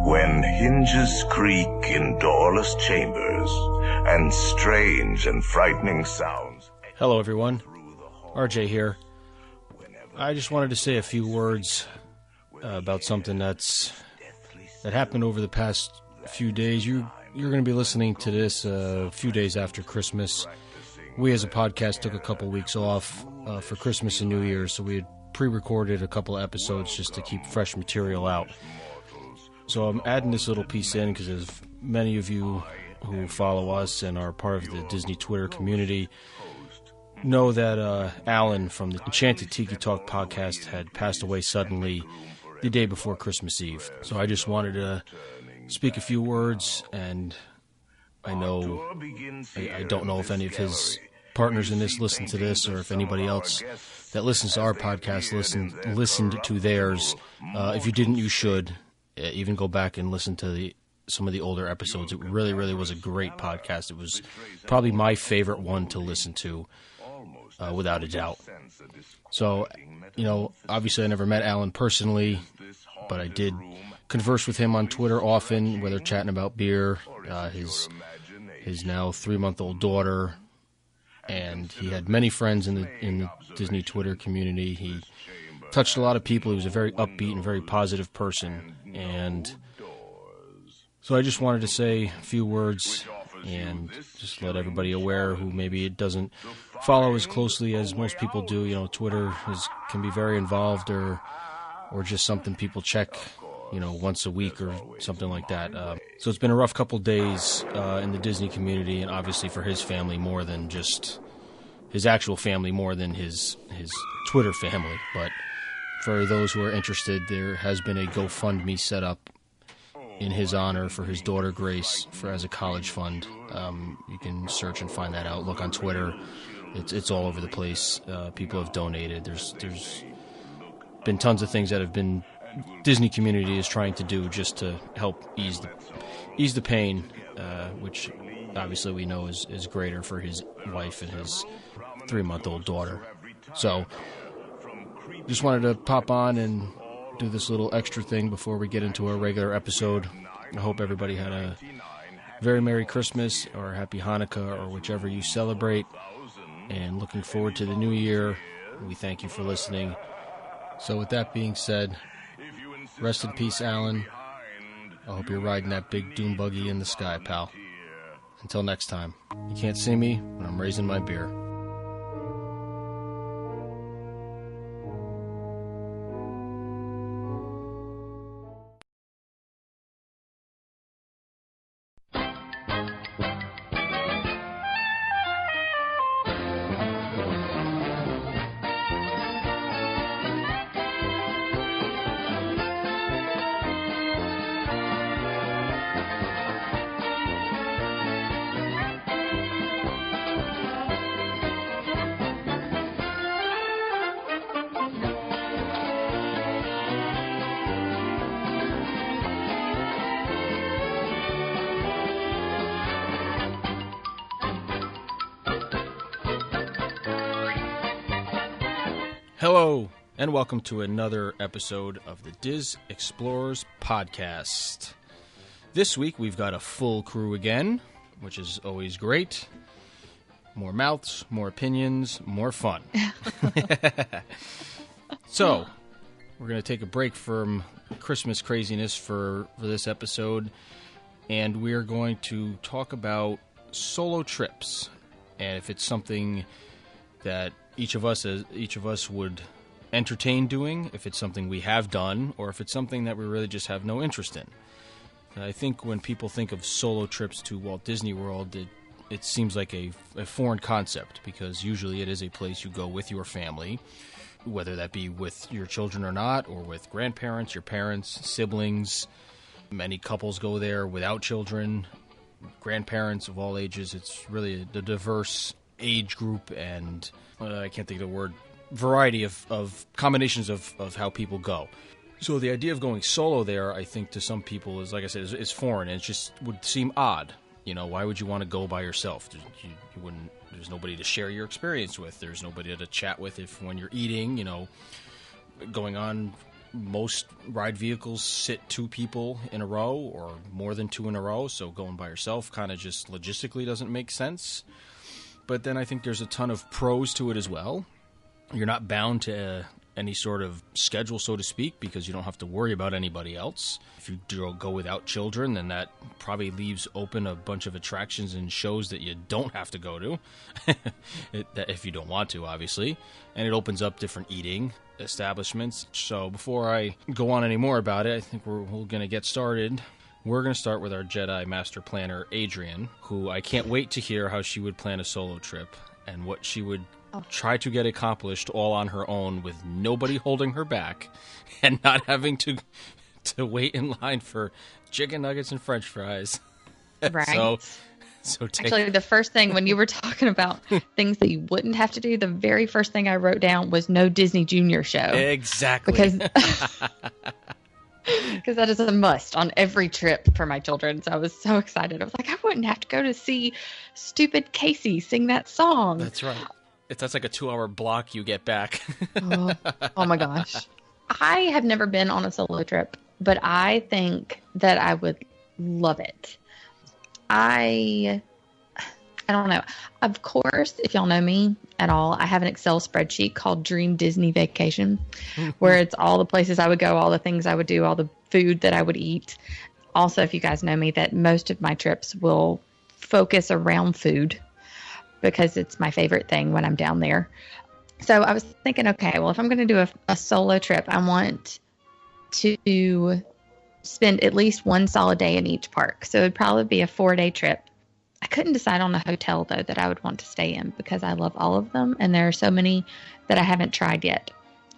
When hinges creak in doorless chambers, and strange and frightening sounds... Hello everyone, RJ here. I just wanted to say a few words about something that happened over the past few days. You're going to be listening to this a few days after Christmas. We as a podcast took a couple weeks off for Christmas and New Year's, so we had pre-recorded a couple of episodes just to keep fresh material out. So I'm adding this little piece in because as many of you who follow us and are part of the Disney Twitter community know that Alan from the Enchanted Tiki Talk podcast had passed away suddenly the day before Christmas Eve. So I just wanted to speak a few words, and I don't know if any of his partners in this listen to this, or if anybody else that listens to our podcast listened to theirs. If you didn't, you should. Even go back and listen to some of the older episodes. It really, really was a great podcast. It was probably my favorite one to listen to, without a doubt. So, obviously I never met Alan personally, but I did converse with him on Twitter often, whether chatting about beer, his now 3-month-old daughter, and he had many friends in the Disney Twitter community. He touched a lot of people. He was a very upbeat and very positive person, and so I just wanted to say a few words and just let everybody aware who maybe it doesn't follow as closely as most people do. Twitter can be very involved, or just something people check once a week or something like that. So it's been a rough couple days in the Disney community, and obviously for his family more than just his actual family, more than his Twitter family. But for those who are interested, there has been a GoFundMe set up in his honor for his daughter Grace as a college fund. You can search and find that out. Look on Twitter. It's all over the place. People have donated. There's been tons of things that have been Disney community is trying to do just to help ease the pain, which obviously we know is greater for his wife and his 3-month-old daughter. So just wanted to pop on and do this little extra thing before we get into our regular episode. I hope everybody had a very Merry Christmas or Happy Hanukkah or whichever you celebrate, and looking forward to the new year. We thank you for listening. So with that being said, rest in peace, Alan. I hope you're riding that big doom buggy in the sky, pal. Until next time. You can't see me, but I'm raising my beer. Hello, and welcome to another episode of the Diz Explorers podcast. This week we've got a full crew again, which is always great. More mouths, more opinions, more fun. So, we're going to take a break from Christmas craziness for this episode, and we're going to talk about solo trips, and if it's something that each of us would entertain doing, if it's something we have done, or if it's something that we really just have no interest in. And I think when people think of solo trips to Walt Disney World, it seems like a foreign concept, because usually it is a place you go with your family, whether that be with your children or not, or with grandparents, your parents, siblings. Many couples go there without children, grandparents of all ages. It's really a diverse age group, and I can't think of the word, variety of combinations of how people go. So the idea of going solo there, I think to some people is, like I said, is foreign, and it just would seem odd. Why would you want to go by yourself? You wouldn't. There's nobody to share your experience with. There's nobody to chat with when you're eating. Going on most ride vehicles sit 2 people in a row or more than 2 in a row, so going by yourself kind of just logistically doesn't make sense. But then I think there's a ton of pros to it as well. You're not bound to any sort of schedule, so to speak, because you don't have to worry about anybody else. If you go without children, then that probably leaves open a bunch of attractions and shows that you don't have to go to, if you don't want to, obviously. And it opens up different eating establishments. So before I go on any more about it, I think we're going to get started. We're going to start with our Jedi Master Planner, Adrian, who I can't wait to hear how she would plan a solo trip and what she would try to get accomplished all on her own with nobody holding her back and not having to wait in line for chicken nuggets and french fries. Right. So actually, the first thing when you were talking about things that you wouldn't have to do, the very first thing I wrote down was no Disney Junior show. Exactly. Because that is a must on every trip for my children. So I was so excited. I was like, I wouldn't have to go to see stupid Casey sing that song. That's right. That's like a 2-hour block you get back. Oh my gosh. I have never been on a solo trip, but I think that I would love it. I don't know. Of course, if y'all know me at all, I have an Excel spreadsheet called Dream Disney Vacation, where it's all the places I would go, all the things I would do, all the food that I would eat. Also, if you guys know me, that most of my trips will focus around food because it's my favorite thing when I'm down there. So I was thinking, okay, well, if I'm going to do a solo trip, I want to spend at least one solid day in each park. So it would probably be a 4-day trip. I couldn't decide on a hotel, though, that I would want to stay in because I love all of them, and there are so many that I haven't tried yet.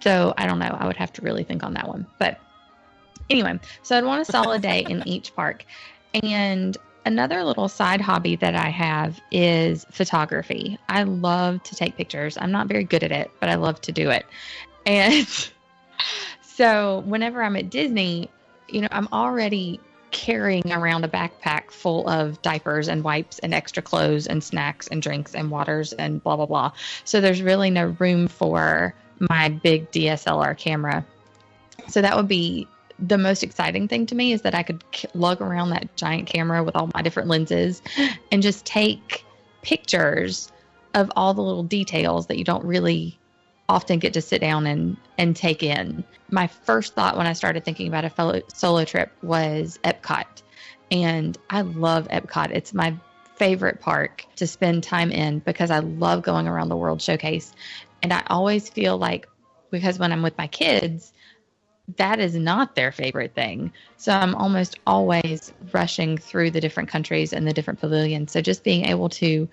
So I don't know. I would have to really think on that one. But anyway, so I'd want a solid day in each park. And another little side hobby that I have is photography. I love to take pictures. I'm not very good at it, but I love to do it. And so whenever I'm at Disney, I'm already carrying around a backpack full of diapers and wipes and extra clothes and snacks and drinks and waters and blah, blah, blah. So there's really no room for my big DSLR camera. So that would be the most exciting thing to me, is that I could lug around that giant camera with all my different lenses and just take pictures of all the little details that you don't really often get to sit down and take in. My first thought when I started thinking about a solo trip was Epcot. And I love Epcot. It's my favorite park to spend time in because I love going around the World Showcase. And I always feel like, because when I'm with my kids, that is not their favorite thing. So I'm almost always rushing through the different countries and the different pavilions. So just being able to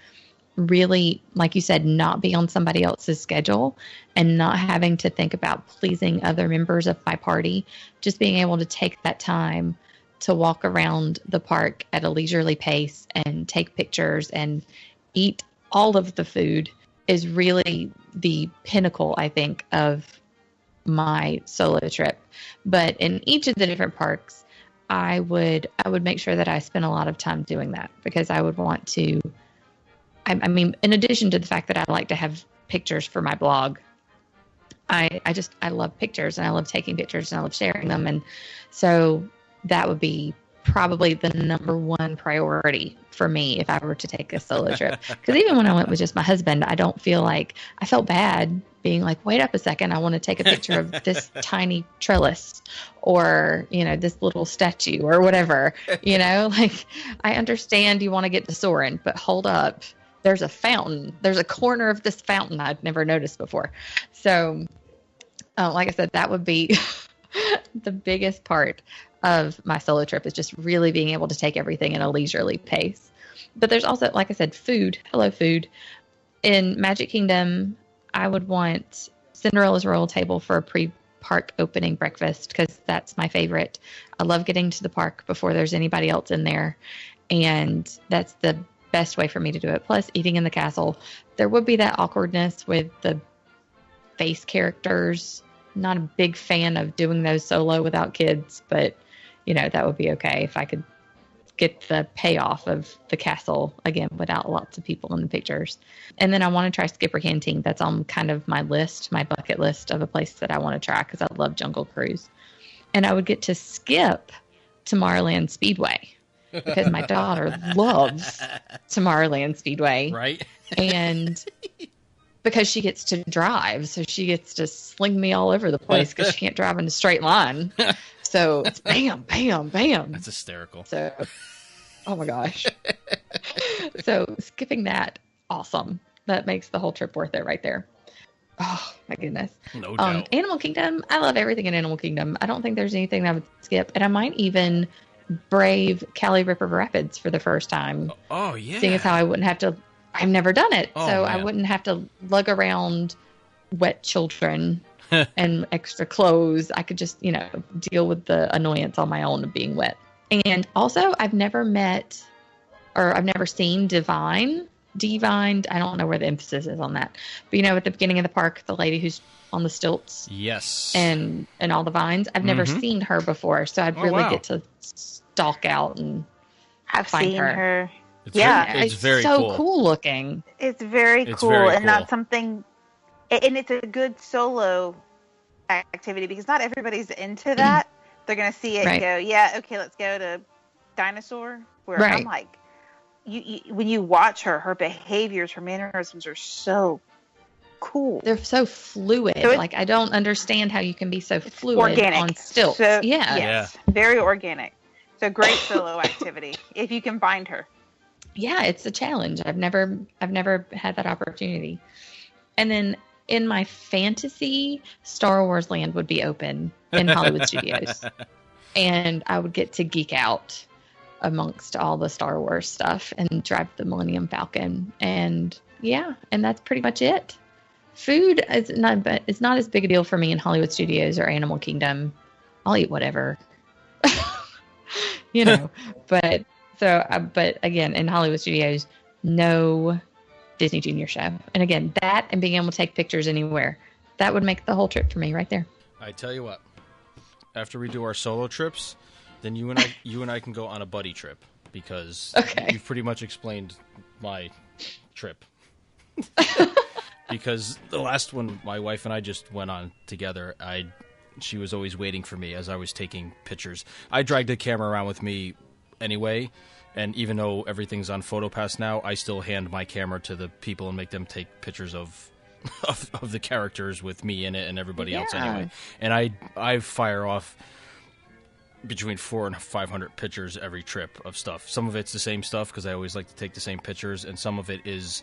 really, like you said, not be on somebody else's schedule and not having to think about pleasing other members of my party, just being able to take that time to walk around the park at a leisurely pace and take pictures and eat all of the food is really the pinnacle, I think, of my solo trip. But in each of the different parks, I would make sure that I spend a lot of time doing that, because I would want to, I mean, in addition to the fact that I like to have pictures for my blog, I love pictures, and I love taking pictures, and I love sharing them. And so that would be probably the number one priority for me if I were to take a solo trip. Because even when I went with just my husband, I felt bad being like, wait up a second, I want to take a picture of this tiny trellis or, this little statue or whatever, like, I understand you want to get to Soarin', but hold up. There's a fountain. There's a corner of this fountain I'd never noticed before. So, like I said, that would be the biggest part of my solo trip, is just really being able to take everything in a leisurely pace. But there's also, like I said, food. Hello, food. In Magic Kingdom, I would want Cinderella's Royal Table for a pre-park opening breakfast, because that's my favorite. I love getting to the park before there's anybody else in there, and that's the best way for me to do it. Plus, eating in the castle, there would be that awkwardness with the face characters. Not a big fan of doing those solo without kids, but that would be okay if I could get the payoff of the castle again without lots of people in the pictures. And then I want to try Skipper Canteen. That's on kind of my list, my bucket list of a place that I want to try because I love Jungle Cruise. And I would get to skip Tomorrowland Speedway because my daughter loves Tomorrowland Speedway. Right. And because she gets to drive, so she gets to sling me all over the place because she can't drive in a straight line. So it's bam, bam, bam. That's hysterical. So, oh my gosh. So skipping that, awesome. That makes the whole trip worth it right there. Oh my goodness. No doubt. Animal Kingdom. I love everything in Animal Kingdom. I don't think there's anything that I would skip. And I might even brave Cali River Rapids for the first time. Oh, yeah. Seeing as how I wouldn't have to, I've never done it. Oh, so man. I wouldn't have to lug around wet children and extra clothes. I could just, deal with the annoyance on my own of being wet. And also, I've never seen Divined. I don't know where the emphasis is on that. But, at the beginning of the park, the lady who's on the stilts. Yes. And all the vines. I've never seen her before. So I'd really get to stalk out and I've find seen her. It's very so cool looking. It's very cool. And not something, and it's a good solo activity because not everybody's into that. They're going to see it and go, yeah, okay, let's go to Dinosaur. Where I'm like, you when you watch her behaviors, her mannerisms are so cool. They're so fluid. So I don't understand how you can be so fluid organic on stilts. So, yes, very organic. So great solo activity if you can find her. Yeah, it's a challenge. I've never had that opportunity. And then in my fantasy, Star Wars Land would be open in Hollywood Studios. And I would get to geek out amongst all the Star Wars stuff and drive the Millennium Falcon. And and that's pretty much it. Food is not as big a deal for me in Hollywood Studios or Animal Kingdom. I'll eat whatever. But again, in Hollywood Studios, no Disney Junior show. And again, that and being able to take pictures anywhere, that would make the whole trip for me right there. I tell you what, after we do our solo trips, then you and I can go on a buddy trip because you've pretty much explained my trip. Because the last one my wife and I just went on together, she was always waiting for me as I was taking pictures. I dragged the camera around with me anyway, and even though everything's on PhotoPass now, I still hand my camera to the people and make them take pictures of the characters with me in it and everybody else anyway. And I fire off between 400 and 500 pictures every trip of stuff. Some of it's the same stuff because I always like to take the same pictures, and some of it is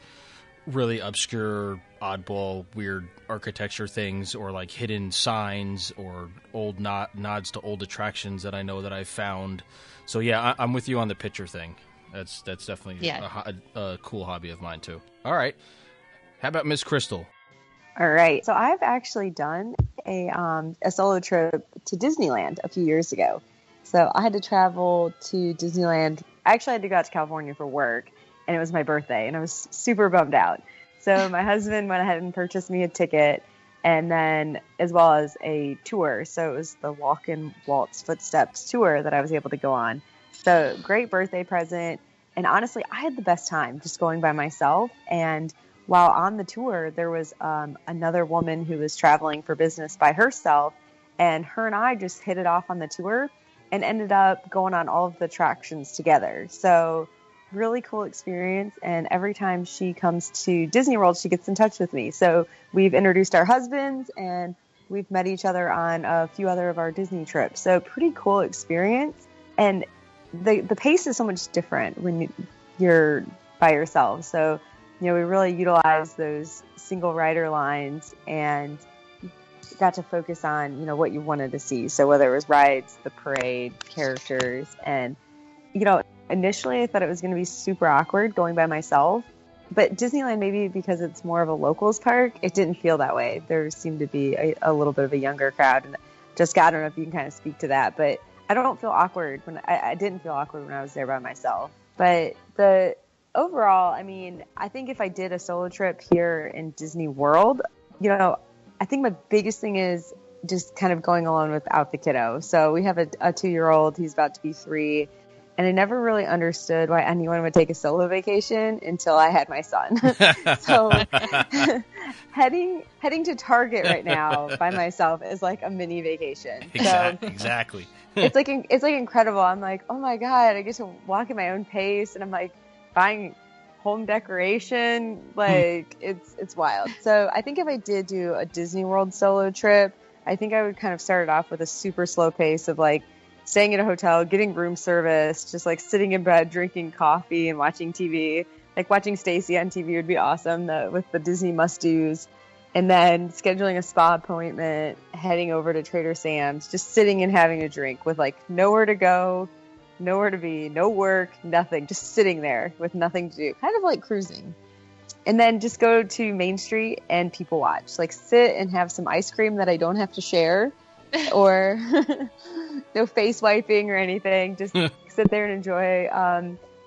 really obscure, oddball, weird architecture things, or like hidden signs, or old nods to old attractions that I know that I've found. So yeah, I'm with you on the picture thing. That's definitely a cool hobby of mine too. All right, how about Miss Crystal? All right, so I've actually done a solo trip to Disneyland a few years ago. So I had to travel to Disneyland. I actually had to go out to California for work, and it was my birthday, and I was super bummed out. So my husband went ahead and purchased me a ticket, and then as well as a tour. So it was the Walk and Walt's Footsteps tour that I was able to go on. So great birthday present. And honestly, I had the best time just going by myself. And while on the tour, there was another woman who was traveling for business by herself, and her and I just hit it off on the tour and ended up going on all of the attractions together. So really cool experience, and every time she comes to Disney World, she gets in touch with me. So we've introduced our husbands, and we've met each other on a few other of our Disney trips. So pretty cool experience, and the pace is so much different when you're by yourself. So we really utilize those single rider lines and got to focus on what you wanted to see. So whether it was rides, the parade, characters, and initially, I thought it was going to be super awkward going by myself, but Disneyland, maybe because it's more of a locals park, it didn't feel that way. There seemed to be a little bit of a younger crowd, and Jessica, I don't know if you can kind of speak to that, but I don't feel awkward I didn't feel awkward when I was there by myself. But overall, I think if I did a solo trip here in Disney World, I think my biggest thing is just kind of going alone without the kiddo. So we have a 2-year-old, he's about to be 3. And I never really understood why anyone would take a solo vacation until I had my son. So heading to Target right now by myself is like a mini vacation. Exactly. It's like incredible. I'm like, oh my God, I get to walk at my own pace, and I'm like buying home decoration. Like it's wild. So I think if I did do a Disney World solo trip, I think I would kind of start it off with a super slow pace of like staying at a hotel, getting room service, just like sitting in bed, drinking coffee and watching TV. Like watching Stacy on TV would be awesome with the Disney must-dos. And then scheduling a spa appointment, heading over to Trader Sam's, just sitting and having a drink with like nowhere to go, nowhere to be, no work, nothing, just sitting there with nothing to do, kind of like cruising. And then just go to Main Street and people watch, like sit and have some ice cream that I don't have to share or no face wiping or anything. Just sit there and enjoy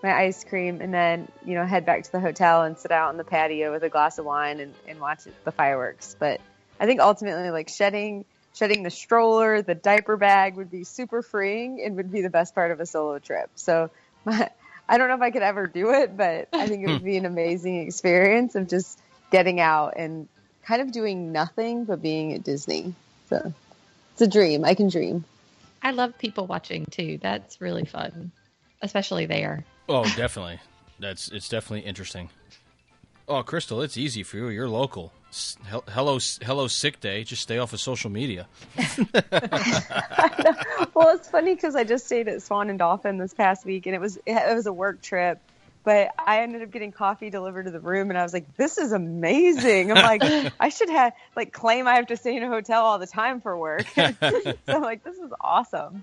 my ice cream, and then, head back to the hotel and sit out on the patio with a glass of wine and watch the fireworks. But I think ultimately, like shedding the stroller, the diaper bag would be super freeing and would be the best part of a solo trip. So I don't know if I could ever do it, but I think it would be an amazing experience of just getting out and kind of doing nothing but being at Disney. So it's a dream. I can dream. I love people watching too. That's really fun, especially there. Oh, definitely. It's definitely interesting. Oh, Crystal, it's easy for you. You're local. Hello, sick day. Just stay off of social media. Well, it's funny because I just stayed at Swan and Dolphin this past week, and it was a work trip. But I ended up getting coffee delivered to the room, and I was like, "This is amazing!" I'm like, I should have claim I have to stay in a hotel all the time for work. So I'm like, this is awesome.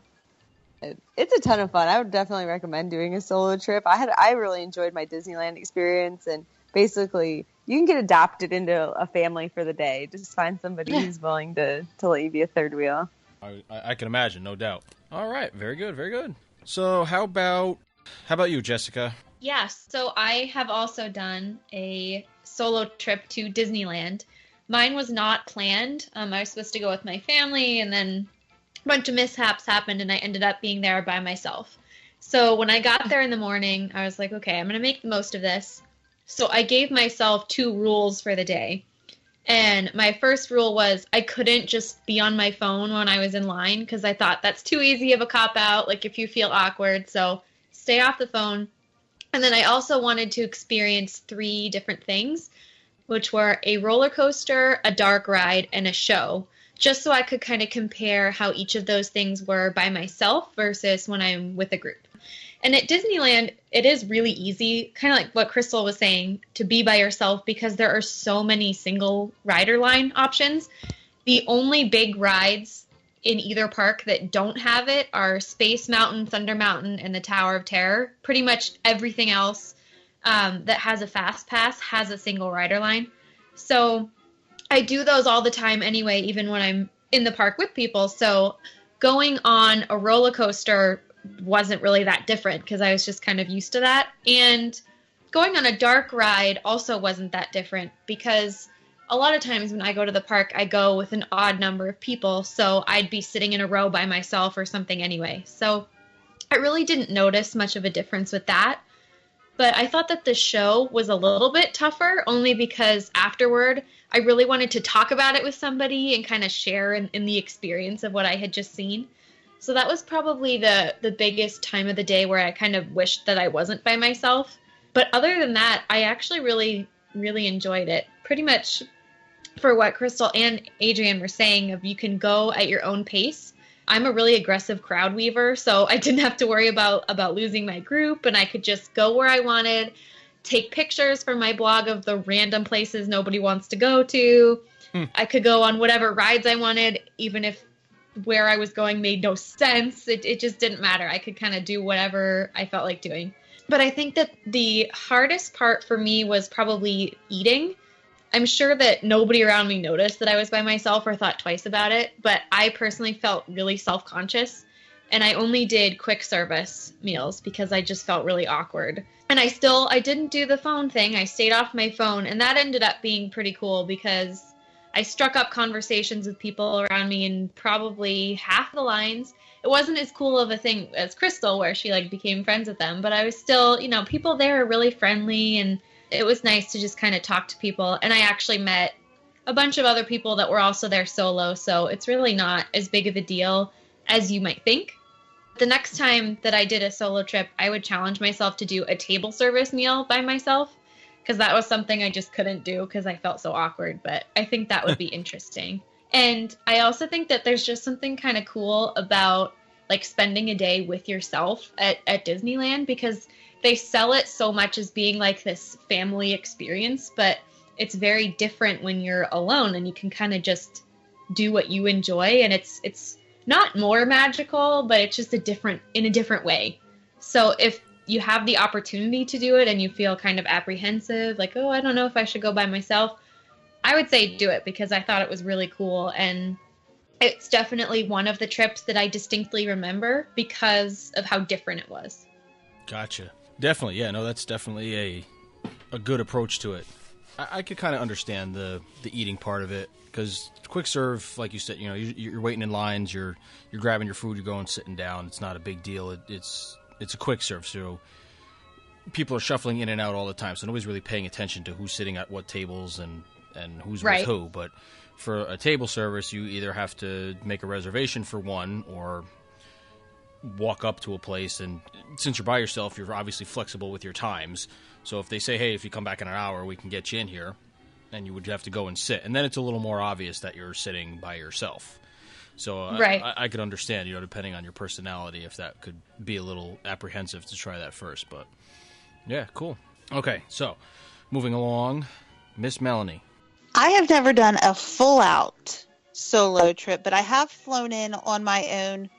It's a ton of fun. I would definitely recommend doing a solo trip. I really enjoyed my Disneyland experience, and basically you can get adopted into a family for the day. Just find somebody who's willing to let you be a third wheel. I can imagine, no doubt. All right, very good, very good. So how about you, Jessica? Yes, so I have also done a solo trip to Disneyland. Mine was not planned. I was supposed to go with my family, and then a bunch of mishaps happened, and I ended up being there by myself. So when I got there in the morning, I was like, okay, I'm going to make the most of this. So I gave myself 2 rules for the day. And my first rule was I couldn't just be on my phone when I was in line, because I thought that's too easy of a cop-out, like if you feel awkward. So stay off the phone. And then I also wanted to experience 3 different things, which were a roller coaster, a dark ride, and a show, just so I could kind of compare how each of those things were by myself versus when I'm with a group. And at Disneyland, it is really easy, kind of like what Crystal was saying, to be by yourself because there are so many single rider line options. The only big rides in either park that don't have it are Space Mountain, Thunder Mountain, and the Tower of Terror. Pretty much everything else that has a fast pass has a single rider line. So I do those all the time anyway, even when I'm in the park with people. So going on a roller coaster wasn't really that different because I was just kind of used to that. And going on a dark ride also wasn't that different because a lot of times when I go to the park, I go with an odd number of people. So I'd be sitting in a row by myself or something anyway. So I really didn't notice much of a difference with that. But I thought that the show was a little bit tougher only because afterward, I really wanted to talk about it with somebody and kind of share in the experience of what I had just seen. So that was probably the biggest time of the day where I kind of wished that I wasn't by myself. But other than that, I actually really, really enjoyed it. Pretty much for what Crystal and Adrienne were saying of you can go at your own pace. I'm a really aggressive crowd weaver, so I didn't have to worry about losing my group, and I could just go where I wanted, take pictures for my blog of the random places nobody wants to go to. I could go on whatever rides I wanted, even if where I was going made no sense. It just didn't matter. I could kind of do whatever I felt like doing. But I think that the hardest part for me was probably eating. I'm sure that nobody around me noticed that I was by myself or thought twice about it, but I personally felt really self-conscious, and I only did quick service meals because I just felt really awkward. And I didn't do the phone thing. I stayed off my phone, and that ended up being pretty cool because I struck up conversations with people around me in probably half the lines. It wasn't as cool of a thing as Crystal, where she like became friends with them, but I was still, people there are really friendly, and it was nice to just kind of talk to people. And I actually met a bunch of other people that were also there solo, so it's really not as big of a deal as you might think. The next time that I did a solo trip, I would challenge myself to do a table service meal by myself, because that was something I just couldn't do because I felt so awkward, but I think that would be interesting. And I also think that there's just something kind of cool about like spending a day with yourself at Disneyland, because they sell it so much as being like this family experience, but it's very different when you're alone and you can kind of just do what you enjoy. And it's not more magical, but it's just in a different way. So if you have the opportunity to do it and you feel kind of apprehensive, like, oh, I don't know if I should go by myself, I would say do it, because I thought it was really cool. And it's definitely one of the trips that I distinctly remember because of how different it was. Gotcha. Definitely. Yeah, no, that's definitely a good approach to it. I could kind of understand the eating part of it, because quick serve, like you said, you're waiting in lines, you're grabbing your food, you're going sitting down. It's not a big deal. It's a quick serve, so people are shuffling in and out all the time, so nobody's really paying attention to who's sitting at what tables and who's with who. But for a table service, you either have to make a reservation for one or walk up to a place, and since you're by yourself, you're obviously flexible with your times. So if they say, hey, if you come back in an hour, we can get you in here, and you would have to go and sit. And then it's a little more obvious that you're sitting by yourself. So I could understand, depending on your personality, if that could be a little apprehensive to try that first. But yeah, cool. Okay, so moving along, Miss Melanie. I have never done a full-out solo trip, but I have flown in on my own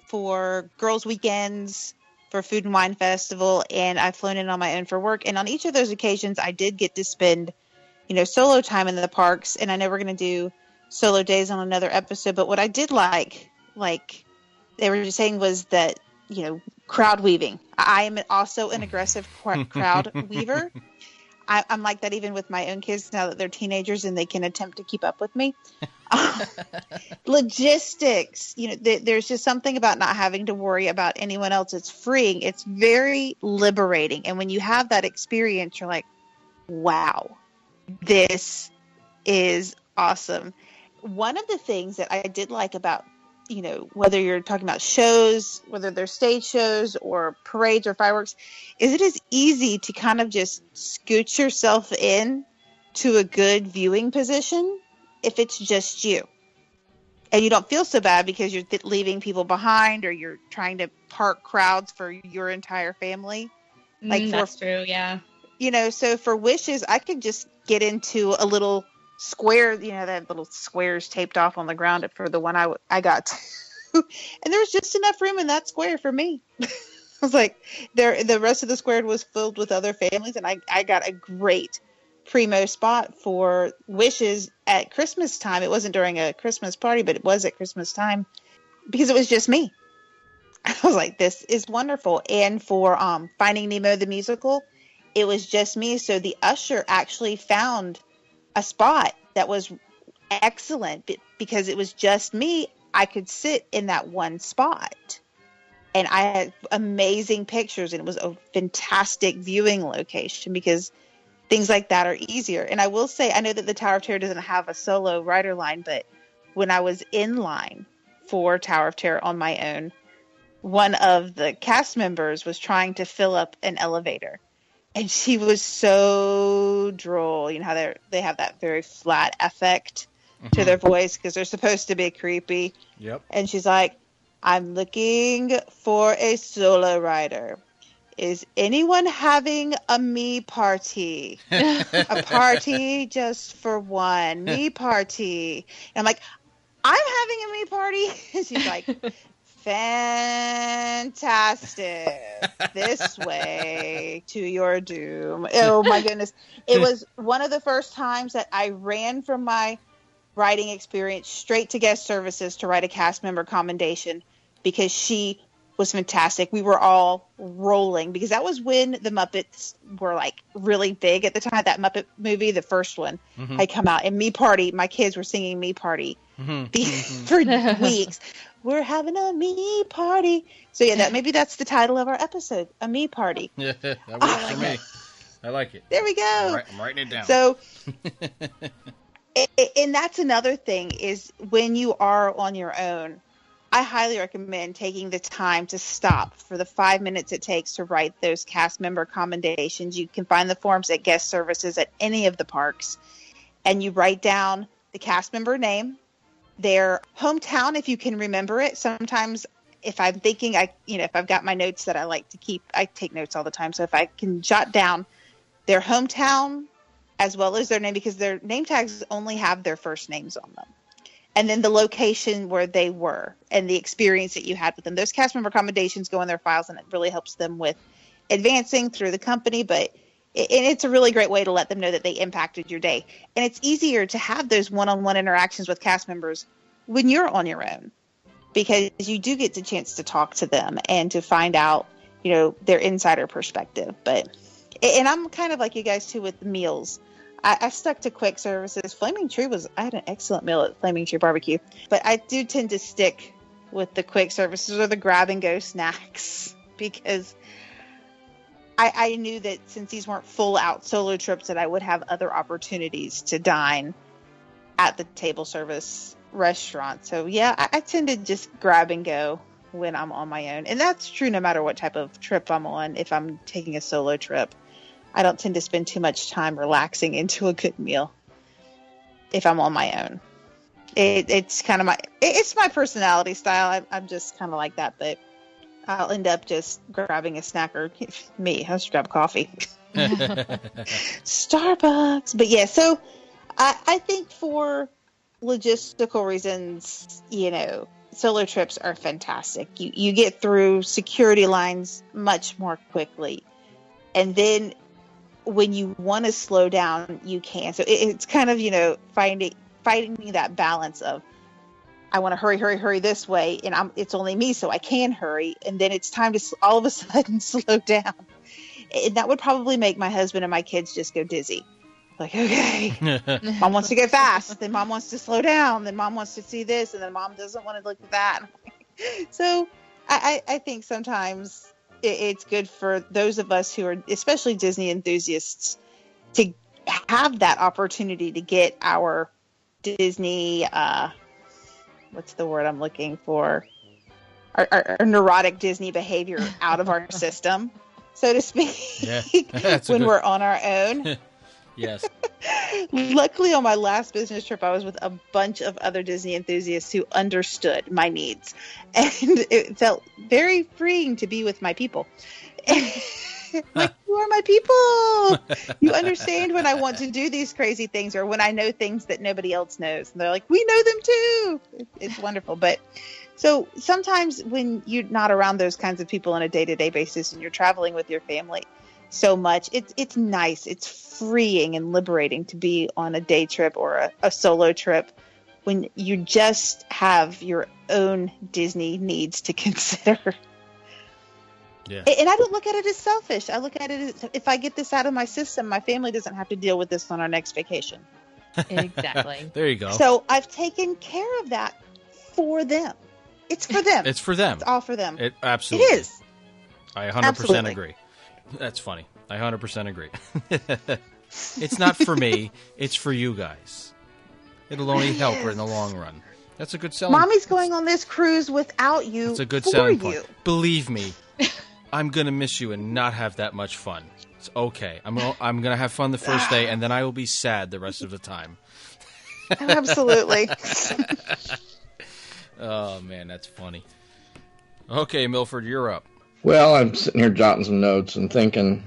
for girls' weekends, for Food and Wine Festival, and I've flown in on my own for work. And on each of those occasions, I did get to spend, solo time in the parks. And I know we're going to do solo days on another episode, but what I did like they were just saying, was that, crowd weaving. I am also an aggressive crowd weaver. I'm like that even with my own kids now that they're teenagers and they can attempt to keep up with me. Logistics, there's just something about not having to worry about anyone else. It's freeing. It's very liberating. And when you have that experience, you're like, wow, this is awesome. One of the things that I did like about, whether you're talking about shows, whether they're stage shows or parades or fireworks, is it is easy to kind of just scoot yourself in to a good viewing position if it's just you. And you don't feel so bad because you're leaving people behind, or you're trying to park crowds for your entire family. That's true, yeah. So for Wishes, I could just get into a little square, they have little squares taped off on the ground for the one I got to. And there was just enough room in that square for me. I was like, the rest of the square was filled with other families, and I got a great primo spot for Wishes at Christmas time. It wasn't during a Christmas party, but it was at Christmas time because it was just me. I was like, this is wonderful. And for Finding Nemo the musical, it was just me. So the usher actually found a spot that was excellent because it was just me. I could sit in that one spot, and I had amazing pictures, and it was a fantastic viewing location because things like that are easier. And I will say, I know that the Tower of Terror doesn't have a solo rider line, but when I was in line for Tower of Terror on my own, one of the cast members was trying to fill up an elevator. And she was so droll. You know how they have that very flat effect to their voice because they're supposed to be creepy. Yep. And she's like, I'm looking for a solo rider. Is anyone having a me party? A party just for one. Me party. And I'm like, I'm having a me party. And she's like, fantastic. This way to your doom. Oh my goodness. It was one of the first times that I ran from my writing experience straight to guest services to write a cast member commendation because she was fantastic. We were all rolling because that was when the Muppets were like really big at the time. That Muppet movie, the first one, had come out, and Me Party. My kids were singing Me Party for weeks. We're having a me party. So yeah, maybe that's the title of our episode, a me party. Yeah, that works for me. I like it. There we go. I'm writing it down. So, and that's another thing is when you are on your own, I highly recommend taking the time to stop for the 5 minutes it takes to write those cast member commendations. You can find the forms at guest services at any of the parks, and you write down the cast member name, their hometown, if you can remember it. Sometimes if I'm thinking, if I've got my notes that I like to keep, I take notes all the time. So if I can jot down their hometown as well as their name, because their name tags only have their first names on them. And then the location where they were and the experience that you had with them. Those cast member commendations go in their files, and it really helps them with advancing through the company. But it's a really great way to let them know that they impacted your day. And it's easier to have those one-on-one interactions with cast members when you're on your own, because you do get the chance to talk to them and to find out, their insider perspective. And I'm kind of like you guys too with the meals. I stuck to quick services. I had an excellent meal at Flaming Tree Barbecue, but I do tend to stick with the quick services or the grab and go snacks, because I knew that since these weren't full out solo trips, that I would have other opportunities to dine at the table service restaurant. So yeah, I tend to just grab and go when I'm on my own. And that's true no matter what type of trip I'm on. If I'm taking a solo trip, I don't tend to spend too much time relaxing into a good meal if I'm on my own. It's kind of it's my personality style. I'm just kind of like that, but I'll end up just grabbing a snack, or I'll just grab coffee. Starbucks. But yeah, so I think for logistical reasons, solo trips are fantastic. You get through security lines much more quickly. And then when you want to slow down, you can. So it's kind of, fighting that balance of, I want to hurry this way, and it's only me, so I can hurry. And then it's time to all of a sudden slow down. And that would probably make my husband and my kids just go dizzy. Like, okay, mom wants to go fast, then mom wants to slow down, then mom wants to see this, and then mom doesn't want to look at that. So I think sometimes it's good for those of us who are especially Disney enthusiasts to have that opportunity to get our Disney, what's the word I'm looking for? Our neurotic Disney behavior out of our system, so to speak, when we're on our own. Yes. Luckily, on my last business trip, I was with a bunch of other Disney enthusiasts who understood my needs. And it felt very freeing to be with my people. Like, you are my people. You understand when I want to do these crazy things, or when I know things that nobody else knows. And they're like, we know them too. It's wonderful. But so sometimes when you're not around those kinds of people on a day-to-day basis, and you're traveling with your family so much, it's nice. It's freeing and liberating to be on a day trip or a solo trip when you just have your own Disney needs to consider. Yeah. And I don't look at it as selfish. I look at it as, if I get this out of my system, my family doesn't have to deal with this on our next vacation. Exactly. There you go. So I've taken care of that for them. It's for them. It's for them. It's all for them. It absolutely is. I 100% agree. That's funny. I 100% agree. It's not for me. It's for you guys. It'll only help her in the long run. That's a good selling point. Mommy's going on this cruise without you. That's a good selling point. Believe me, I'm going to miss you and not have that much fun. It's okay. I'm going to have fun the first day, and then I will be sad the rest of the time. Absolutely. Oh, man, that's funny. Okay, Milford, you're up. Well, I'm sitting here jotting some notes and thinking,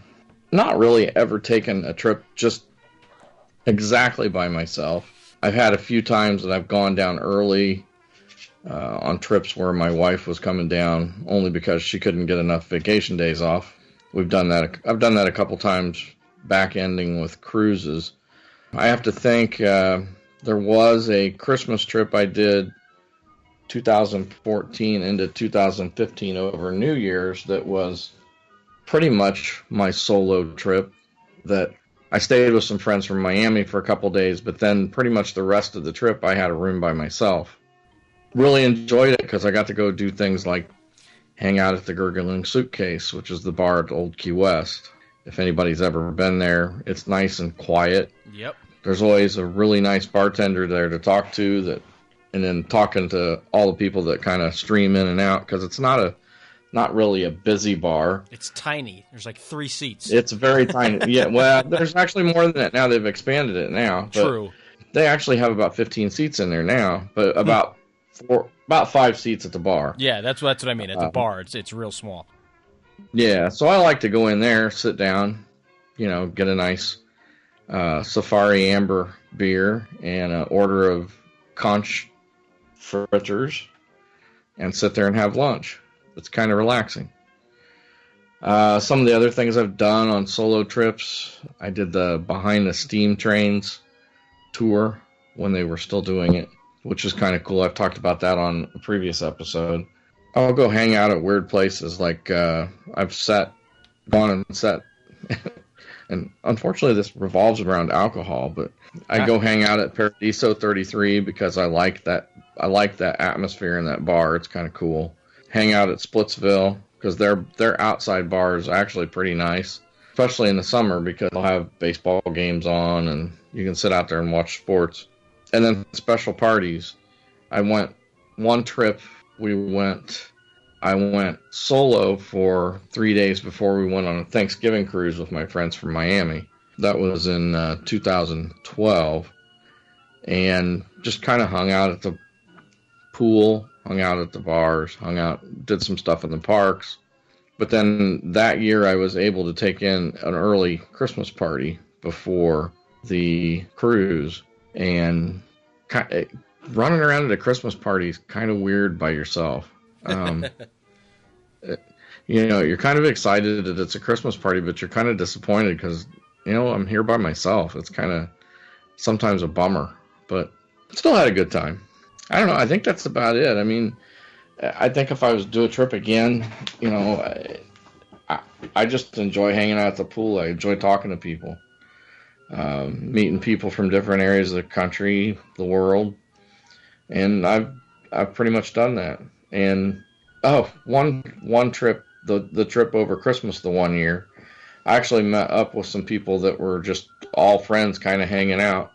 not really ever taken a trip just exactly by myself. I've had a few times that I've gone down early on trips where my wife was coming down only because she couldn't get enough vacation days off. We've done that. I've done that a couple times, back ending with cruises. I have to think there was a Christmas trip I did 2014 into 2015 over New Year's that was pretty much my solo trip. That I stayed with some friends from Miami for a couple days, but then pretty much the rest of the trip I had a room by myself. Really enjoyed it because I got to go do things like hang out at the Gurgling Suitcase, which is the bar at Old Key West. If anybody's ever been there, it's nice and quiet. Yep. There's always a really nice bartender there to talk to, and then talking to all the people that kind of stream in and out, because it's not really a busy bar. It's tiny. There's like 3 seats. It's very tiny. Yeah, well, there's actually more than that now. They've expanded it now. True. They actually have about 15 seats in there now, but about 5 seats at the bar. Yeah, that's what I mean. At the bar, it's real small. Yeah, so I like to go in there, sit down, get a nice Safari Amber beer and an order of conch fritters and sit there and have lunch. It's kind of relaxing. Some of the other things I've done on solo trips, I did the Behind the Steam Trains tour when they were still doing it, which is kind of cool. I've talked about that on a previous episode. I'll go hang out at weird places, like I've gone and sat, and unfortunately this revolves around alcohol, but I go hang out at Paradiso 33 because I like that atmosphere in that bar. It's kind of cool. Hang out at Splitsville because their outside bar is actually pretty nice, especially in the summer because they'll have baseball games on and you can sit out there and watch sports. And then special parties. I went one trip. I went solo for 3 days before we went on a Thanksgiving cruise with my friends from Miami. That was in 2012. And just kind of hung out at the pool, hung out at the bars, did some stuff in the parks. But then that year I was able to take in an early Christmas party before the cruise. And running around at a Christmas party is kind of weird by yourself. You're kind of excited that it's a Christmas party, but you're kind of disappointed because, I'm here by myself. It's kind of sometimes a bummer, but still had a good time. I don't know. I think that's about it. I mean, I think if I was to do a trip again, I just enjoy hanging out at the pool. I enjoy talking to people, meeting people from different areas of the country, the world. And I've pretty much done that. And one trip, the trip over Christmas the one year, I actually met up with some people that were just all friends kind of hanging out,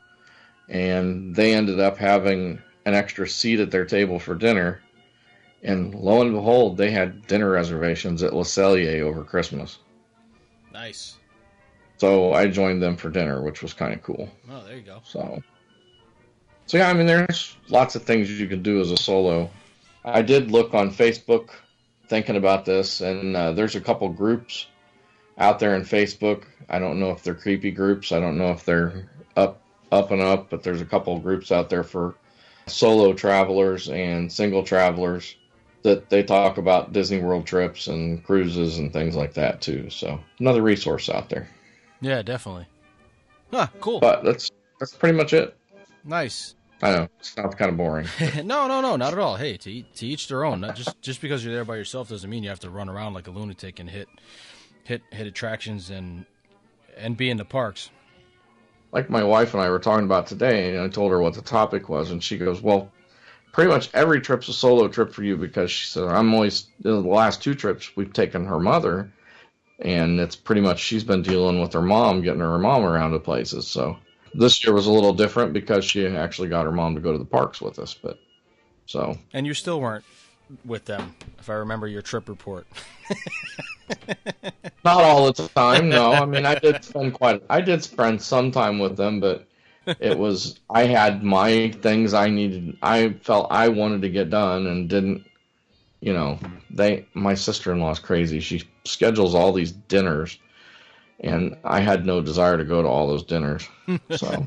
and they ended up having an extra seat at their table for dinner, and lo and behold, they had dinner reservations at Le Cellier over Christmas. Nice. So I joined them for dinner, which was kind of cool. Oh, there you go. So yeah, I mean, there's lots of things you can do as a solo. I did look on Facebook thinking about this, and there's a couple groups out there in Facebook. I don't know if they're creepy groups. I don't know if they're up and up, but there's a couple groups out there for solo travelers and single travelers that they talk about Disney World trips and cruises and things like that too. So another resource out there. Yeah, definitely. Huh, cool. But that's pretty much it. Nice. I know, it sounds kind of boring. No, not at all. Hey, to each their own. Not just because you're there by yourself doesn't mean you have to run around like a lunatic and hit attractions and be in the parks. Like my wife and I were talking about today, and I told her what the topic was, and she goes, well, pretty much every trip's a solo trip for you, because she said, the last 2 trips we've taken her mother, and it's pretty much she's been dealing with her mom, getting her mom around to places. So this year was a little different because she actually got her mom to go to the parks with us. And you still weren't with them, if I remember your trip report. Not all the time, no. I mean, I did spend some time with them, but it was, I had my things I felt I wanted to get done and didn't, my sister-in-law's crazy. She schedules all these dinners, and I had no desire to go to all those dinners. So,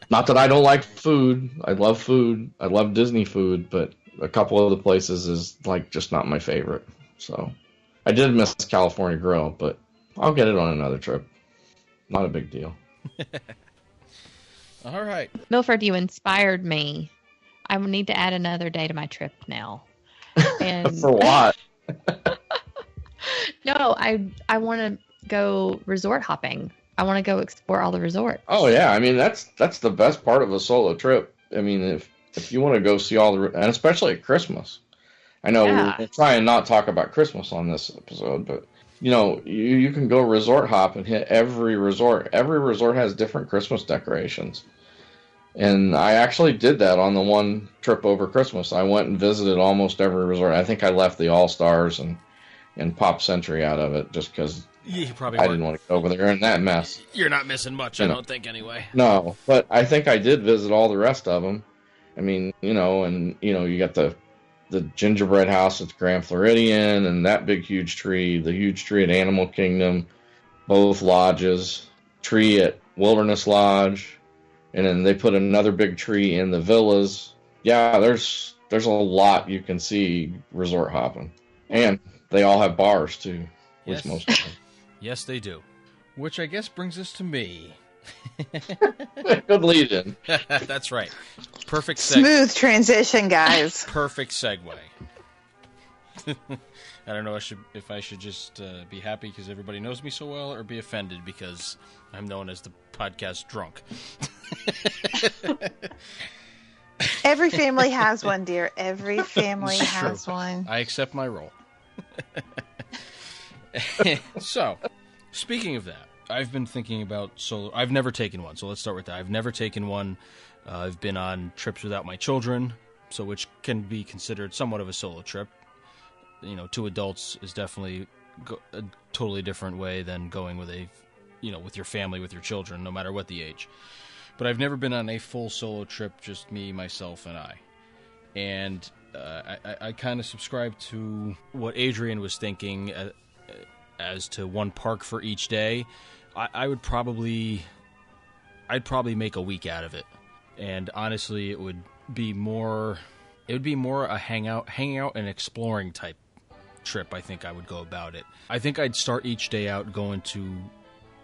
not that I don't like food. I love food. I love Disney food, but a couple of the places is just not my favorite. So I did miss California Grill, but I'll get it on another trip. Not a big deal. All right. Milford, you inspired me. I need to add another day to my trip now. And For what? No, I want to go resort hopping. I want to go explore all the resorts. Oh yeah, I mean that's the best part of a solo trip. I mean, if you want to go see all the, and especially at Christmas. I know we're trying not to talk about Christmas on this episode, but you know, you can go resort hop and hit every resort. Every resort has different Christmas decorations. And I actually did that on the one trip over Christmas. I went and visited almost every resort. I think I left the All-Stars and Pop Century out of it just because I didn't want to go over there in that mess. You're not missing much, I don't think, anyway. No, but I think I did visit all the rest of them. I mean, you know, and, you know, you got the gingerbread house at Grand Floridian and that big, huge tree, the huge tree at Animal Kingdom, both lodges, tree at Wilderness Lodge, and then they put another big tree in the villas. Yeah, there's a lot you can see resort hopping. And they all have bars, too. Yes. Most of them. Yes, they do. Which I guess brings us to me. Good lead-in. That's right. Perfect smooth transition, guys. Perfect segue. I don't know if I should just be happy because everybody knows me so well, or be offended because I'm known as the podcast drunk. Every family has one, dear. Every family has one. I accept my role. So, speaking of that, I've been thinking about solo. I've never taken one, so let's start with that. I've never taken one. I've been on trips without my children, so which can be considered somewhat of a solo trip. You know, 2 adults is definitely a totally different way than going with with your family, with your children, no matter what the age. But I've never been on a full solo trip, just me, myself, and I. And I kind of subscribe to what Adrian was thinking as to one park for each day. I'd probably make a week out of it. And honestly, it would be more a hanging out and exploring type trip. I think I would go about it. I think I'd start each day out going to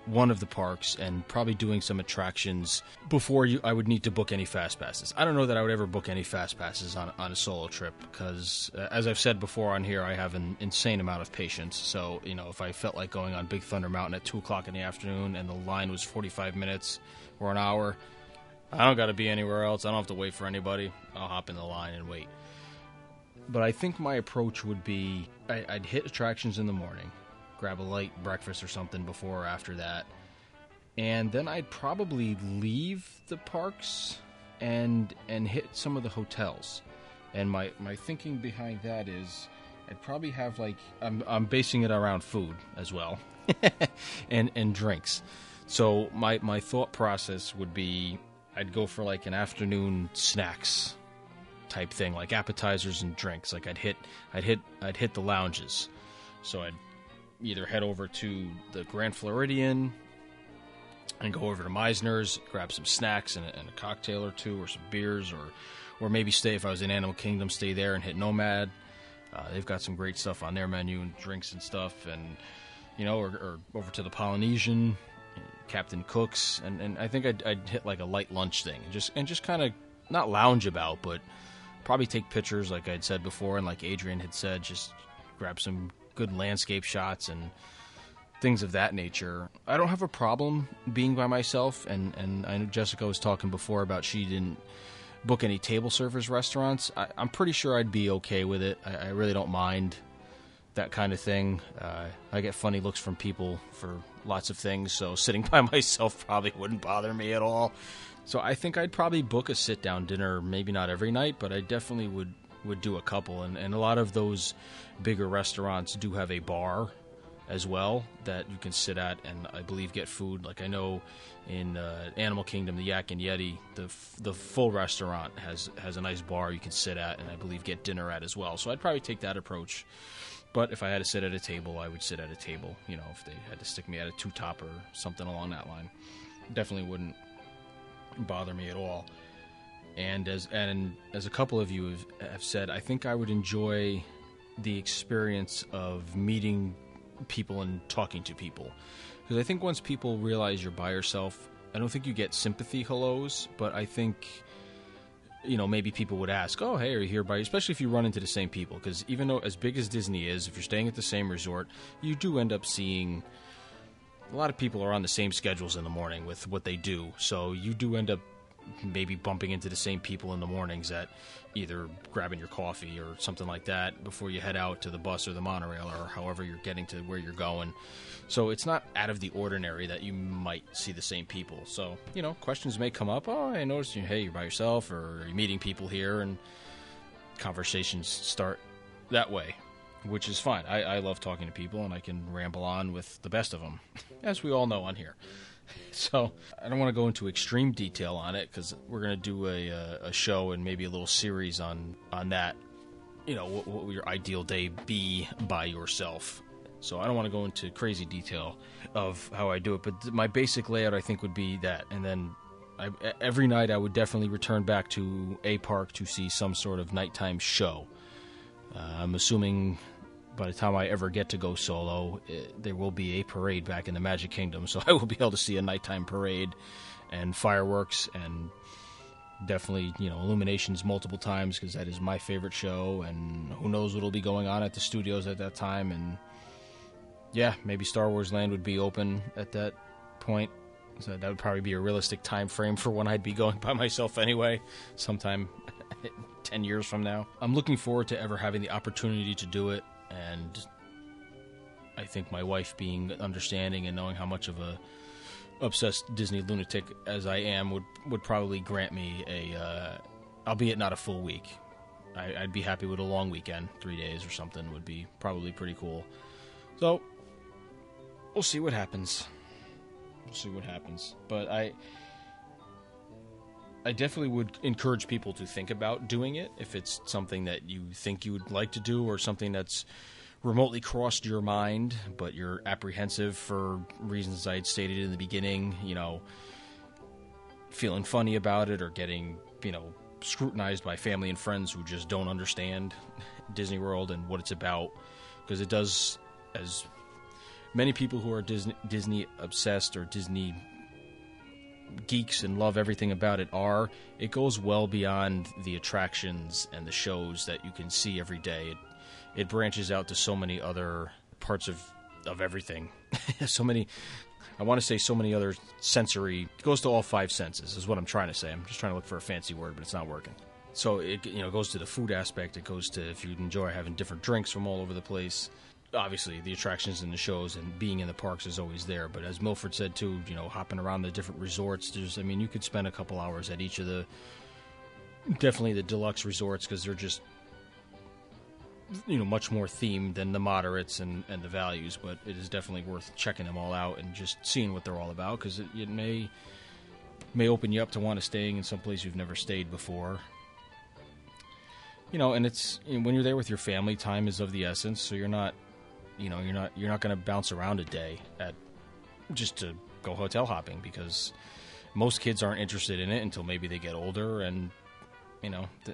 one of the parks and probably doing some attractions before I would need to book any fast passes. I don't know that I would ever book any fast passes on a solo trip because, as I've said before on here, I have an insane amount of patience. So, you know, if I felt like going on Big Thunder Mountain at 2 o'clock in the afternoon and the line was 45 minutes or an hour, I don't got to be anywhere else. I don't have to wait for anybody. I'll hop in the line and wait. But I think my approach would be I'd hit attractions in the morning, grab a light breakfast or something before or after that, and then I'd probably leave the parks and hit some of the hotels. And my thinking behind that is I'd probably have I'm basing it around food as well and drinks. So my thought process would be I'd go for an afternoon snacks type thing, like appetizers and drinks. Like I'd hit the lounges. So I'd either head over to the Grand Floridian and go over to Mize's, grab some snacks and a cocktail or two, or some beers, or maybe stay, if I was in Animal Kingdom, stay there and hit Nomad. They've got some great stuff on their menu and drinks and stuff, and or over to the Polynesian, Captain Cook's, and I think I'd hit a light lunch thing, and just kind of not lounge about, but probably take pictures, like I'd said before, and like Adrian had said, just grab some good landscape shots and things of that nature. I don't have a problem being by myself, and I know Jessica was talking before about she didn't book any table service restaurants. I'm pretty sure I'd be okay with it. I really don't mind that kind of thing. I get funny looks from people for lots of things, so sitting by myself probably wouldn't bother me at all. So I think I'd probably book a sit-down dinner, maybe not every night, but I definitely would do a couple. And a lot of those bigger restaurants do have a bar as well that you can sit at and I believe get food. Like I know in Animal Kingdom, the Yak and Yeti, the full restaurant has a nice bar you can sit at and I believe get dinner at as well. So I'd probably take that approach. But if I had to sit at a table, I would sit at a table. If they had to stick me at a two-top or something along that line, definitely wouldn't bother me at all. And as a couple of you have said, I think I would enjoy the experience of meeting people and talking to people, because I think once people realize you're by yourself, I don't think you get sympathy hellos, but I think maybe people would ask, oh, hey, are you here by, especially if you run into the same people, because even though as big as Disney is, if you're staying at the same resort, you do end up seeing a lot of people are on the same schedules in the morning with what they do, so you do end up maybe bumping into the same people in the mornings at either grabbing your coffee or something like that before you head out to the bus or the monorail or however you're getting to where you're going. So it's not out of the ordinary that you might see the same people. So, questions may come up. Oh, I noticed hey, you're by yourself, or are you meeting people here? And conversations start that way, which is fine. I love talking to people, and I can ramble on with the best of them, as we all know on here. So I don't want to go into extreme detail on it, because we're going to do a show and maybe a little series on that. What will your ideal day be by yourself? So I don't want to go into crazy detail of how I do it, but my basic layout I think would be that. And then every night I would definitely return back to a park to see some sort of nighttime show. I'm assuming by the time I ever get to go solo, there will be a parade back in the Magic Kingdom, so I will be able to see a nighttime parade and fireworks and definitely, Illuminations multiple times, because that is my favorite show, and who knows what will be going on at the studios at that time. And yeah, maybe Star Wars Land would be open at that point, so that would probably be a realistic time frame for when I'd be going by myself anyway, sometime 10 years from now. I'm looking forward to ever having the opportunity to do it, and I think my wife being understanding and knowing how much of a obsessed Disney lunatic as I am would probably grant me albeit not a full week. I'd be happy with a long weekend, 3 days or something would be probably pretty cool. So we'll see what happens. But I definitely would encourage people to think about doing it if it's something that you think you would like to do, or something that's remotely crossed your mind, but you're apprehensive for reasons I had stated in the beginning, feeling funny about it, or getting, scrutinized by family and friends who just don't understand Disney World and what it's about. Because it does, as many people who are Disney obsessed or Disney geeks and love everything about it are, it goes well beyond the attractions and the shows that you can see every day. It branches out to so many other parts of everything. so many other sensory, it goes to all five senses is what I'm trying to say. I'm just trying to look for a fancy word, but it's not working. So it goes to the food aspect. It goes to if you enjoy having different drinks from all over the place. Obviously, the attractions and the shows and being in the parks is always there. But as Milford said, too, hopping around the different resorts, you could spend a couple hours at each of definitely the deluxe resorts, because they're just, much more themed than the moderates and the values. But it is definitely worth checking them all out and just seeing what they're all about, because it may open you up to want to staying in some place you've never stayed before. And it's, when you're there with your family, time is of the essence, so you're not going to bounce around a day just to go hotel hopping, because most kids aren't interested in it until maybe they get older, and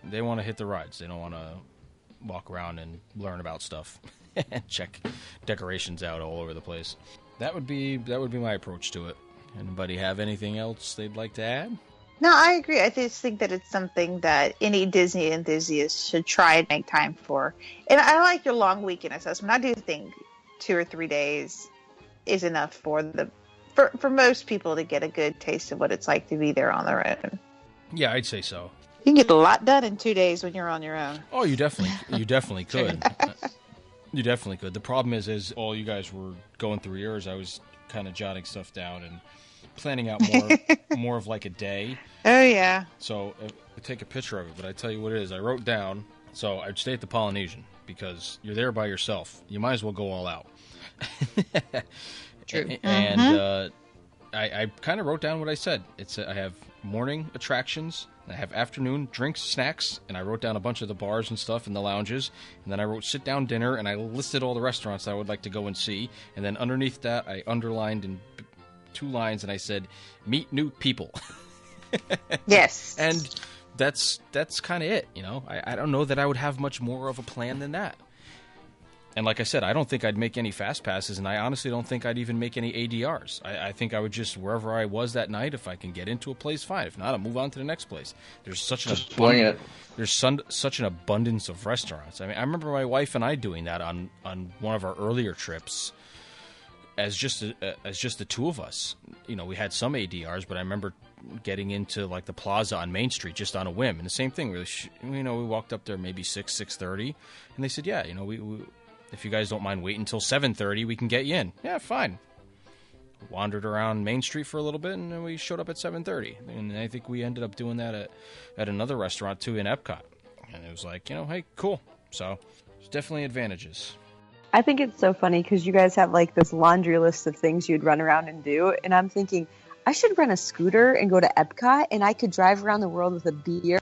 they want to hit the rides. They don't want to walk around and learn about stuff and check decorations out all over the place. That would be my approach to it. Anybody have anything else they'd like to add? No, I agree. I just think that it's something that any Disney enthusiast should try and make time for. And I like your long weekend assessment. I do think 2 or 3 days is enough for most people to get a good taste of what it's like to be there on their own. Yeah, I'd say so. You can get a lot done in 2 days when you're on your own. Oh, you definitely could. You definitely could. The problem is all you guys were going through yours, I was kind of jotting stuff down and planning out more of like a day. Oh, yeah. So I take a picture of it, but I tell you what it is. I wrote down, so I'd stay at the Polynesian, because you're there by yourself. You might as well go all out. True. And I kind of wrote down what I said. I have morning attractions, I have afternoon drinks, snacks, and I wrote down a bunch of the bars and stuff in the lounges, and then I wrote sit-down dinner, and I listed all the restaurants that I would like to go and see, and then underneath that I underlined in 2 lines, and I said, meet new people. Yes. And that's kind of it, I don't know that I would have much more of a plan than that. And like I said, I don't think I'd make any fast passes, and I honestly don't think I'd even make any ADRs. I think I would just, wherever I was that night, if I can get into a place, fine. If not, I'll move on to the next place. There's such an abundance of restaurants. I mean, I remember my wife and I doing that on one of our earlier trips as just the two of us. You know, we had some ADRs, but I remember getting into like the plaza on Main Street just on a whim. And the same thing, we walked up there maybe 6:30, and they said, yeah, you know, we if you guys don't mind waiting until 7:30, we can get you in. Yeah, fine. Wandered around Main Street for a little bit, and then we showed up at 7:30. And I think we ended up doing that at another restaurant, too, in Epcot. And it was like, you know, hey, cool. So there's definitely advantages. I think it's so funny because you guys have, like, this laundry list of things you'd run around and do. And I'm thinking, I should rent a scooter and go to Epcot, and I could drive around the world with a beer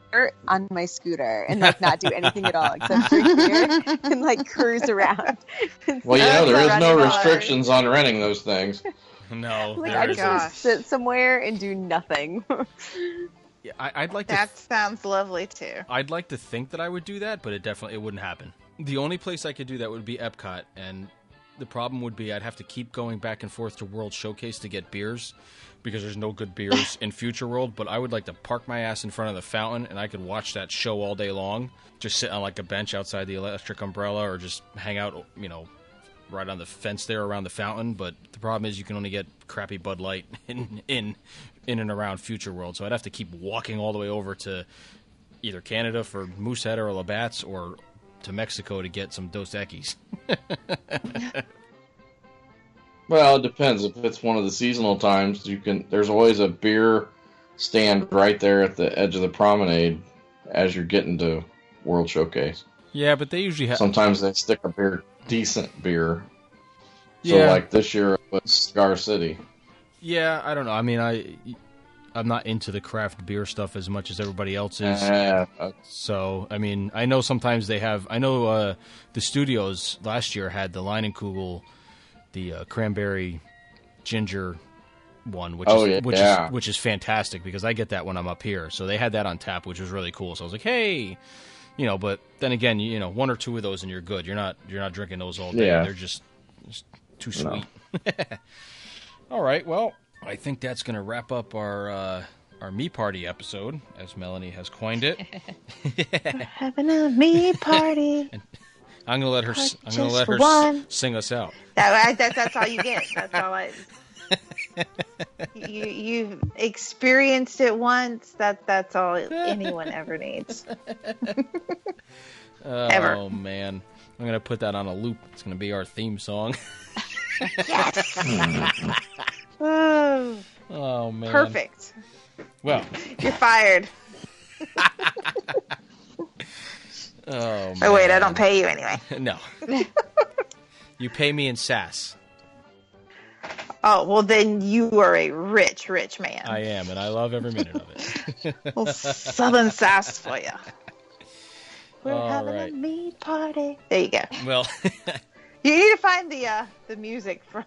on my scooter and like not do anything at all except drink beer and like cruise around. Well, you know, there is no restrictions on renting those things. No, like I just want to sit somewhere and do nothing. Yeah, I'd like that sounds lovely too. I'd like to think that I would do that, but it wouldn't happen. The only place I could do that would be Epcot, and the problem would be I'd have to keep going back and forth to World Showcase to get beers, because there's no good beers in Future World. But I would like to park my ass in front of the fountain, and I could watch that show all day long. Just sit on like a bench outside the electric umbrella, or just hang out, you know, right on the fence there around the fountain. But the problem is you can only get crappy Bud Light in and around Future World. So I'd have to keep walking all the way over to either Canada for Moosehead or Labatt's, or to Mexico to get some Dos Equis. Well, it depends. If it's one of the seasonal times, there's always a beer stand right there at the edge of the promenade as you're getting to World Showcase. Yeah, but they usually have... Sometimes they stick a decent beer. So, yeah. like this year it was Cigar City. Yeah, I don't know. I mean, I'm not into the craft beer stuff as much as everybody else is. So, I mean, I know sometimes they have... I know the studios last year had the Leinenkugel, the cranberry ginger one, which is fantastic, because I get that when I'm up here. So they had that on tap, which was really cool. So I was like, hey, you know. But then again, you know, one or two of those and you're good. You're not drinking those all day. Yeah. They're just too sweet. No. All right, well, I think that's going to wrap up our me party episode, as Melanie has coined it. We're having a me party. I'm gonna let her sing us out. That's all you get. That's all you've experienced it once. That's all anyone ever needs. Ever. Oh man, I'm gonna put that on a loop. It's gonna be our theme song. Yes. Oh man. Perfect. Well, you're fired. Oh, man. Oh, wait, I don't pay you anyway. No. You pay me in sass. Oh, well, then you are a rich, rich man. I am, and I love every minute of it. Well, Southern sass for you. We're all having right. a meat party. There you go. Well, you need to find the music from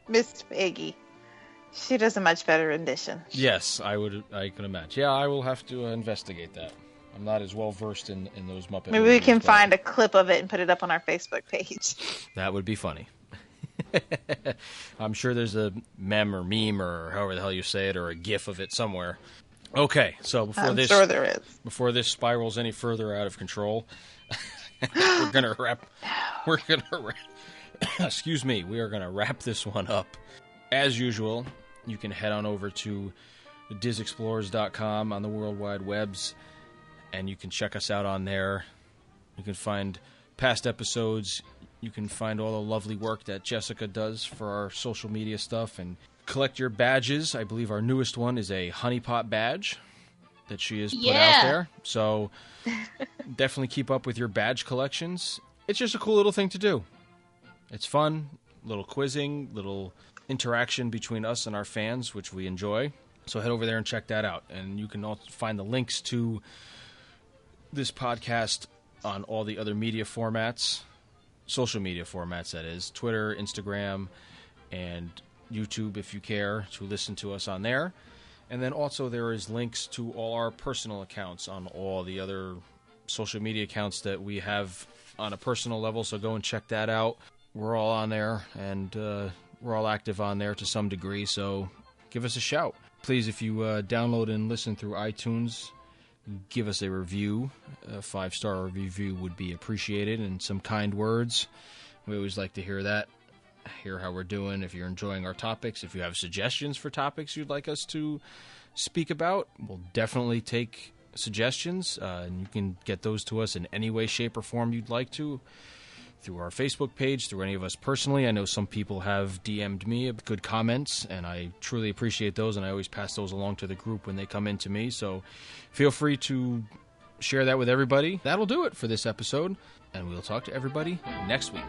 Miss Peggy. She does a much better rendition. Yes, I can imagine. Yeah, I will have to investigate that. I'm not as well versed in those Muppet Maybe we can find a clip of it and put it up on our Facebook page. That would be funny. I'm sure there's a meme or however the hell you say it, or a GIF of it somewhere. Okay, so sure there is. Before this spirals any further out of control, we're gonna wrap. Excuse me. We are gonna wrap this one up. As usual, you can head on over to DizExplorers.com on the World Wide Webs, and you can check us out on there. You can find past episodes. You can find all the lovely work that Jessica does for our social media stuff, and collect your badges. I believe our newest one is a honeypot badge that she has put out there. So definitely keep up with your badge collections. It's just a cool little thing to do. It's fun, little quizzing, little interaction between us and our fans, which we enjoy. So head over there and check that out. And you can also find the links to this podcast on all the other media formats, social media formats, that is, Twitter, Instagram, and YouTube, if you care to listen to us on there. And then also there is links to all our personal accounts on all the other social media accounts that we have on a personal level, so go and check that out. We're all on there, and we're all active on there to some degree, so give us a shout. Please, if you download and listen through iTunes, give us a review. A 5-star review would be appreciated, and some kind words. We always like to hear that, hear how we're doing, if you're enjoying our topics. If you have suggestions for topics you'd like us to speak about, we'll definitely take suggestions, and you can get those to us in any way, shape, or form you'd like to, through our Facebook page, through any of us personally. I know some people have DM'd me good comments, and I truly appreciate those, and I always pass those along to the group when they come in to me, so feel free to share that with everybody. That'll do it for this episode, and we'll talk to everybody next week.